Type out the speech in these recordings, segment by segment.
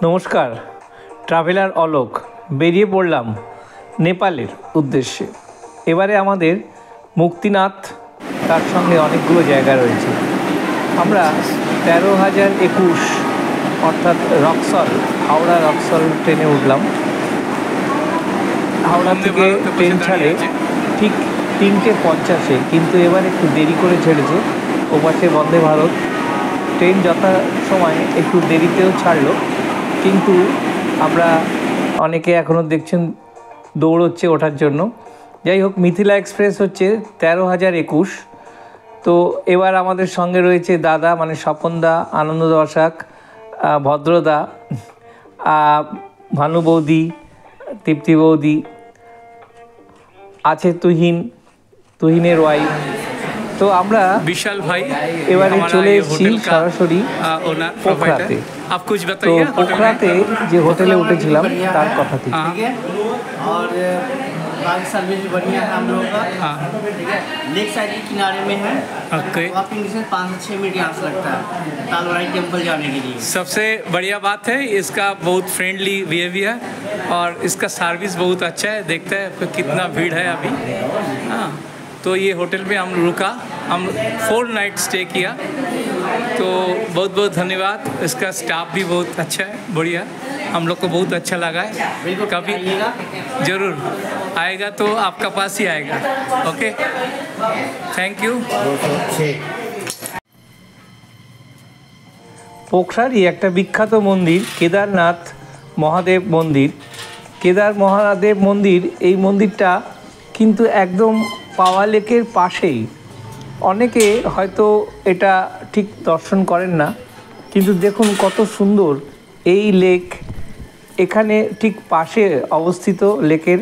নমস্কার, ট্রাভেলার অলোক বেরিয়ে পড়লাম নেপালের উদ্দেশ্যে। এবারে আমাদের মুক্তিনাথ, তার সঙ্গে অনেকগুলো জায়গা রয়েছে। আমরা 13,021 অর্থাৎ রক্সল, হাওড়া রক্সল ট্রেনে উঠলাম। হাওড়া থেকে ট্রেন ছাড়ে ঠিক 3:50, কিন্তু এবার একটু দেরি করে ছেড়েছে। ওপাশে বন্দে ভারত ট্রেন যথাসময় একটু দেরিতেও ছাড়লো, কিন্তু আমরা অনেকে এখনও দেখছেন দৌড়চ্ছে ওঠার জন্য। যাই হোক, মিথিলা এক্সপ্রেস হচ্ছে 13,021। তো এবার আমাদের সঙ্গে রয়েছে দাদা, মানে স্বপনদা, আনন্দ দর্শক, ভদ্রদা, ভানু বৌদি, তৃপ্তি বৌদি, আছে তুহিনের ওয়াইফ। তো আমরা विशाल भाई এবারে চলে এসেছি সরাসরি পোখরাতে। তো পোখরাতে যে হোটেলে উঠেছিলাম তার কথা থেকে। और बाकी सर्विस भी बढ़िया है हम लोगों का। ठीक है, लेक साइड के किनारे में है। वॉकिंग डिस्टेंस 5 से 6 मिनट यहाँ से लगता है तालवाड़ी टेम्पल जाने के लिए। सबसे बढ़िया बात है इसका बहुत फ्रेंडली बिहेवियर और इसका सर्विस बहुत अच्छा है। देखते हैं कितना भीड़ है अभी। हाँ, तो ये होटल में हम रुका, हम 4 नाइट स्टे किया। तो बहुत बहुत धन्यवाद। इसका स्टाफ भी बहुत अच्छा है, बढ़िया, हम लोग को बहुत अच्छा लगा है। कभी ज़रूर आएगा तो आपका पास ही आएगा। Okay, thank you. পোখরারই একটা বিখ্যাত মন্দির কেদারনাথ মহাদেব মন্দির। কেদার মহাদেব মন্দির, এই মন্দিরটা কিন্তু একদম পাওয়া লেকের পাশেই। অনেকে হয়তো এটা ঠিক দর্শন করেন না, কিন্তু দেখুন কত সুন্দর এই লেক, এখানে ঠিক পাশে অবস্থিত লেকের,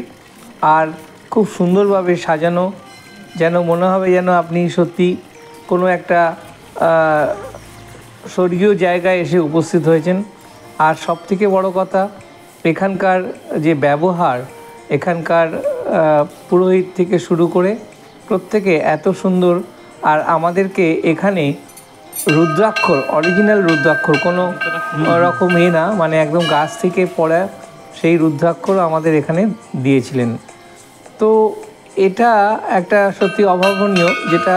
আর খুব সুন্দরভাবে সাজানো, যেন মনে হবে যেন আপনি সত্যি কোনো একটা স্বর্গীয় জায়গায় এসে উপস্থিত হয়েছেন। আর সবথেকে বড় কথা, এখানকার যে ব্যবহার, এখানকার পুরোহিত থেকে শুরু করে প্রত্যেকে এত সুন্দর। আর আমাদেরকে এখানে রুদ্রাক্ষর, অরিজিনাল রুদ্রাক্ষর, কোনো রকম না, মানে একদম গাছ থেকে পড়া সেই রুদ্রাক্ষর আমাদের এখানে দিয়েছিলেন। তো এটা একটা সত্যি অভাবনীয়, যেটা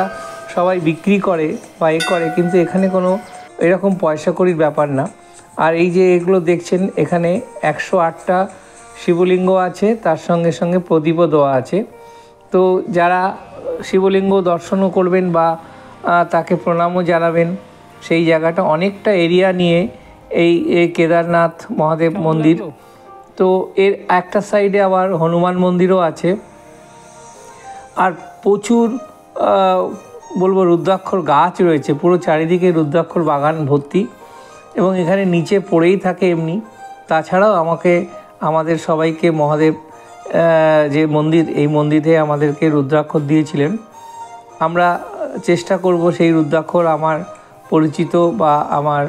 সবাই বিক্রি করে বা করে, কিন্তু এখানে কোনো এরকম পয়সা কড়ির ব্যাপার না। আর এই যে এগুলো দেখছেন, এখানে 108টা শিবলিঙ্গ আছে, তার সঙ্গে সঙ্গে প্রদীপও দেওয়া আছে। তো যারা শিবলিঙ্গ দর্শনও করবেন বা তাকে প্রণামও জানাবেন, সেই জায়গাটা অনেকটা এরিয়া নিয়ে এই কেদারনাথ মহাদেব মন্দির। তো এর একটা সাইডে আবার হনুমান মন্দিরও আছে। আর প্রচুর বলবো রুদ্রাক্ষর গাছ রয়েছে, পুরো চারিদিকে রুদ্রাক্ষর বাগান ভর্তি, এবং এখানে নিচে পড়েই থাকে এমনি। তাছাড়াও আমাদের সবাইকে মহাদেব যে মন্দির, এই মন্দিরে আমাদেরকে রুদ্রাক্ষর দিয়েছিলেন। আমরা চেষ্টা করব সেই রুদ্রাক্ষর আমার পরিচিত বা আমার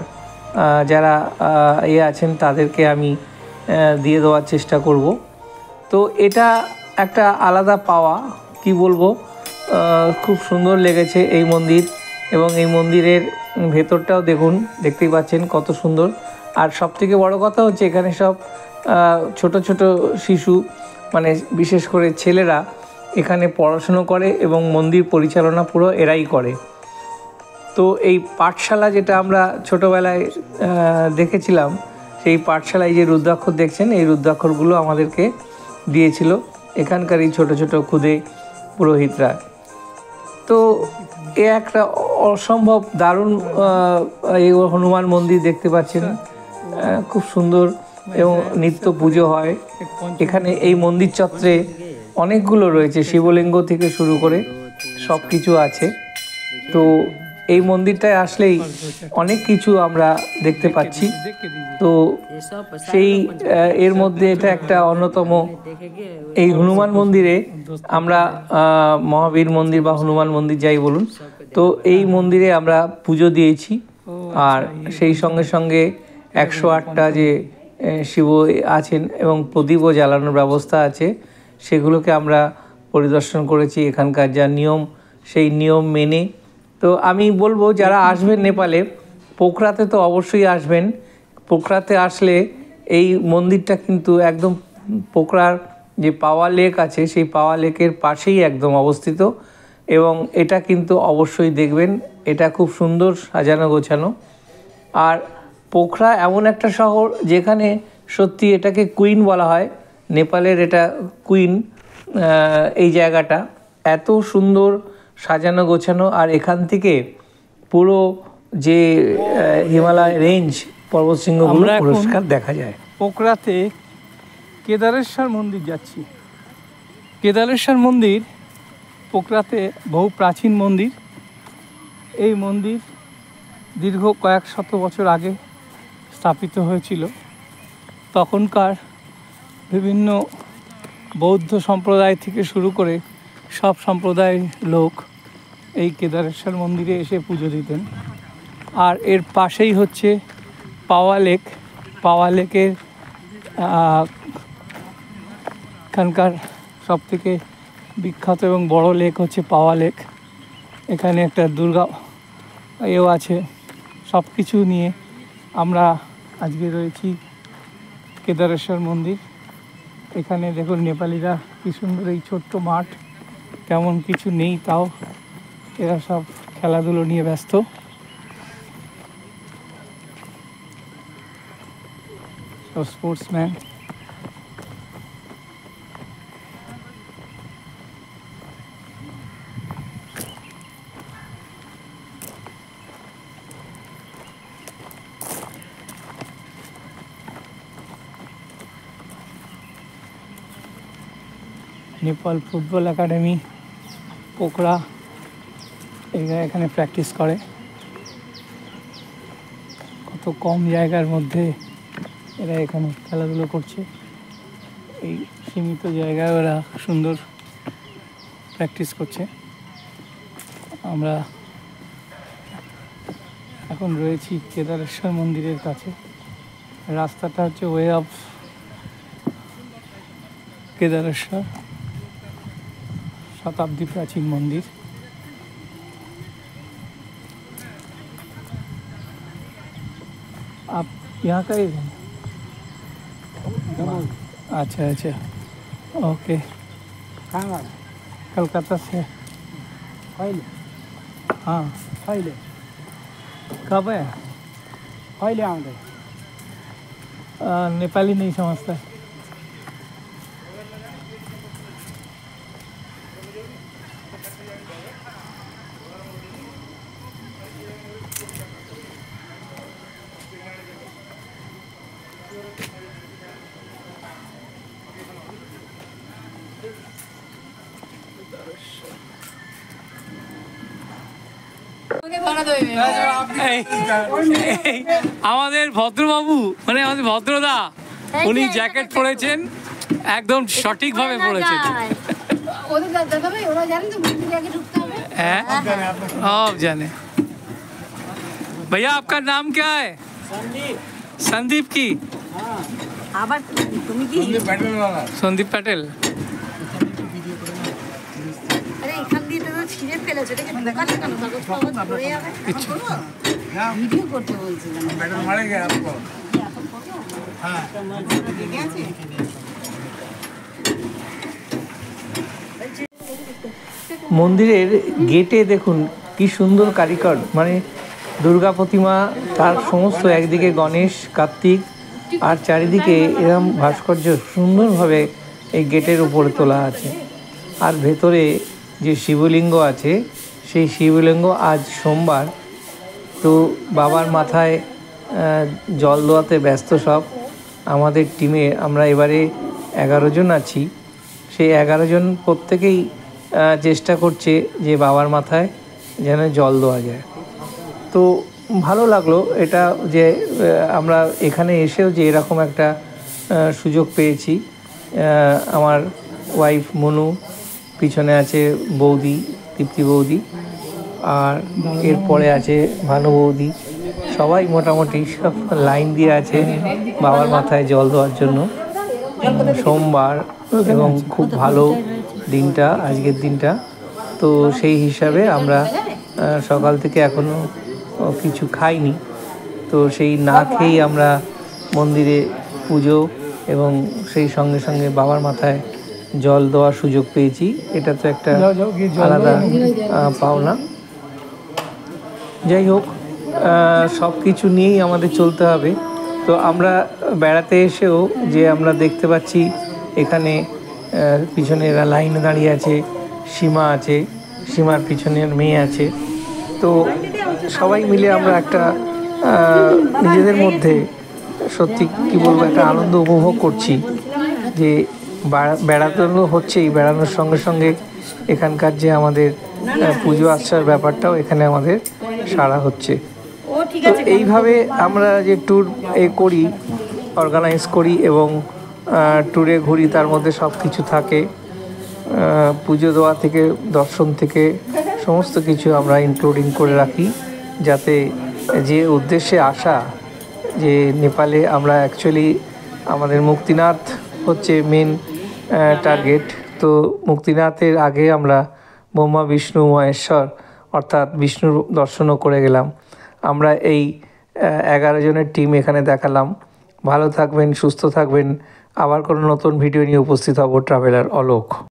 যারা আছেন তাদেরকে আমি দিয়ে দেওয়ার চেষ্টা করব। তো এটা একটা আলাদা পাওয়া, কি বলবো, খুব সুন্দর লেগেছে এই মন্দির। এবং এই মন্দিরের ভেতরটাও দেখুন, দেখতেই পাচ্ছেন কত সুন্দর। আর সবথেকে বড় কথা হচ্ছে এখানে সব ছোট ছোট শিশু, মানে বিশেষ করে ছেলেরা এখানে পড়াশুনো করে এবং মন্দির পরিচালনা পুরো এরাই করে। তো এই পাঠশালা, যেটা আমরা ছোটোবেলায় দেখেছিলাম, সেই পাঠশালায় যে রুদ্রাক্ষর দেখছেন, এই রুদ্রাক্ষরগুলো আমাদেরকে দিয়েছিল এখানকার এই ছোটো ছোটো ক্ষুদে পুরোহিতরা। তো এ একটা অসম্ভব দারুণ এই হনুমান মন্দির দেখতে পাচ্ছেন, খুব সুন্দর, এবং নিত্য পুজো হয় এখানে। এই মন্দির চত্বরে অনেকগুলো রয়েছে, শিবলিঙ্গ থেকে শুরু করে সব কিছু আছে। তো এই মন্দিরটায় আসলেই অনেক কিছু আমরা দেখতে পাচ্ছি। তো সেই এর মধ্যে এটা একটা অন্যতম। এই হনুমান মন্দিরে আমরা মহাবীর মন্দির বা হনুমান মন্দির যাই বলুন, তো এই মন্দিরে আমরা পুজো দিয়েছি। আর সেই সঙ্গে সঙ্গে 108টা যে শিব আছেন এবং প্রদীপও জ্বালানোর ব্যবস্থা আছে, সেগুলোকে আমরা পরিদর্শন করেছি। এখানকার যা নিয়ম, সেই নিয়ম মেনে। তো আমি বলবো, যারা আসবেন নেপালে, পোখরাতে তো অবশ্যই আসবেন। পোখরাতে আসলে এই মন্দিরটা কিন্তু একদম পোখরার যে পাওয়া লেক আছে সেই পাওয়া লেকের পাশেই একদম অবস্থিত, এবং এটা কিন্তু অবশ্যই দেখবেন। এটা খুব সুন্দর সাজানো গোছানো। আর পোখরা এমন একটা শহর যেখানে সত্যি এটাকে কুইন বলা হয়, নেপালের এটা কুইন। এই জায়গাটা এত সুন্দর সাজানো গোছানো, আর এখান থেকে পুরো যে হিমালয় রেঞ্জ পর্বতশৃঙ্গগুলো পরিষ্কার দেখা যায়। পোখরাতে কেদারেশ্বর মন্দির যাচ্ছি। কেদারেশ্বর মন্দির পোখরাতে বহু প্রাচীন মন্দির। এই মন্দির দীর্ঘ কয়েক শত বছর আগে স্থাপিত হয়েছিল। তখনকার বিভিন্ন বৌদ্ধ সম্প্রদায় থেকে শুরু করে সব সম্প্রদায়ের লোক এই কেদারেশ্বর মন্দিরে এসে পুজো দিতেন। আর এর পাশেই হচ্ছে পাওয়া লেক। পাওয়া লেকের এখানকার সবথেকে বিখ্যাত এবং বড় লেক হচ্ছে পাওয়া লেক। এখানে একটা দুর্গা এও আছে। সব কিছু নিয়ে আমরা আজকে রয়েছি কেদারেশ্বর মন্দির। এখানে দেখুন নেপালিরা কী সুন্দর, এই ছোট্ট মাঠ, তেমন কিছু নেই, তাও এরা সব খেলাধুলো নিয়ে ব্যস্ত। সব sportsman. Nepal football academy Pokhara, এরা এখানে প্র্যাকটিস করে। কত কম জায়গার মধ্যে এরা এখানে খেলাধুলো করছে। এই সীমিত জায়গায় ওরা সুন্দর প্র্যাকটিস করছে। আমরা এখন রয়েছি কেদারেশ্বর মন্দিরের কাছে। রাস্তাটা হচ্ছে ওয়ে অফ केदारेश्वर, शताब्दी प्राचीन मंदिर। आप यहाँ का ही हैं? अच्छा अच्छा, ओके। कहाँ? कलकत्ता से। पहले? हाँ पहले। कब है? पहले आऊँगा। नेपाली नहीं समझता। আমাদের ভদ্রবাবু মানে আমাদের ভদ্রদা, উনি জ্যাকেট পরেছেন, একদম সঠিকভাবে পরেছেন। হ্যাঁ সব জানে। भैया आपका नाम क्या है? संदीप की? संदीप पटेल। মন্দিরের গেটে দেখুন কি সুন্দর কারিগর, মানে দুর্গা প্রতিমা, তার সমস্ত একদিকে গণেশ কার্তিক আর চারিদিকে এরকম ভাস্কর্য সুন্দরভাবে এই গেটের উপরে তোলা আছে। আর ভেতরে যে শিবলিঙ্গ আছে সেই শিবলিঙ্গ আজ সোমবার, তো বাবার মাথায় জল দেওয়াতে ব্যস্ত সব। আমাদের টিমে আমরা এবারে 11 জন আছি, সেই 11 জন প্রত্যেকেই চেষ্টা করছে যে বাবার মাথায় যেন জল দেওয়া যায়। তো ভালো লাগলো এটা যে আমরা এখানে এসেও যে এরকম একটা সুযোগ পেয়েছি। আমার ওয়াইফ মনু, পিছনে আছে বৌদি তৃপ্তি বৌদি, আর এরপরে আছে ভানু বৌদি, সবাই মোটামুটি সব লাইন দিয়ে আছে বাবার মাথায় জল দেওয়ার জন্য। সোমবার এবং খুব ভালো দিনটা, আজকের দিনটা। তো সেই হিসাবে আমরা সকাল থেকে এখনও কিছু খাইনি, তো সেই না খেয়েই আমরা মন্দিরে পুজো এবং সেই সঙ্গে সঙ্গে বাবার মাথায় জল দেওয়ার সুযোগ পেয়েছি। এটা তো একটা আলাদা পাওনা। যাই হোক, সব কিছু নিয়েই আমাদের চলতে হবে। তো আমরা বেড়াতে এসেও যে আমরা দেখতে পাচ্ছি এখানে পিছনে এরা লাইনে দাঁড়িয়ে আছে, সীমা আছে, সীমার পিছনের মেয়ে আছে। তো সবাই মিলে আমরা একটা নিজেদের মধ্যে সত্যি কী বলবো, একটা আনন্দ উপভোগ করছি যে বেড়ানো হচ্ছেই, বেড়ানোর সঙ্গে সঙ্গে এখানকার যে আমাদের পুজো আর্চার ব্যাপারটাও এখানে আমাদের সারা হচ্ছে। তো এইভাবে আমরা যে ট্যুর করি, অর্গানাইজ করি এবং ট্যুরে ঘুরি, তার মধ্যে সব কিছু থাকে, পুজো দেওয়া থেকে দর্শন থেকে সমস্ত কিছু আমরা ইনক্লুডিং করে রাখি, যাতে যে উদ্দেশ্যে আসা, যে নেপালে আমরা অ্যাকচুয়ালি আমাদের মুক্তিনাথ হচ্ছে মেন টার্গেট। তো মুক্তিনাথের আগে আমরা ব্রহ্মা বিষ্ণু মহেশ্বর অর্থাৎ বিষ্ণুর দর্শনও করে গেলাম। আমরা এই 11 জনের টিম এখানে দেখালাম। ভালো থাকবেন, সুস্থ থাকবেন। আবার কোনো নতুন ভিডিও নিয়ে উপস্থিত হব। ট্রাভেলার অলোক।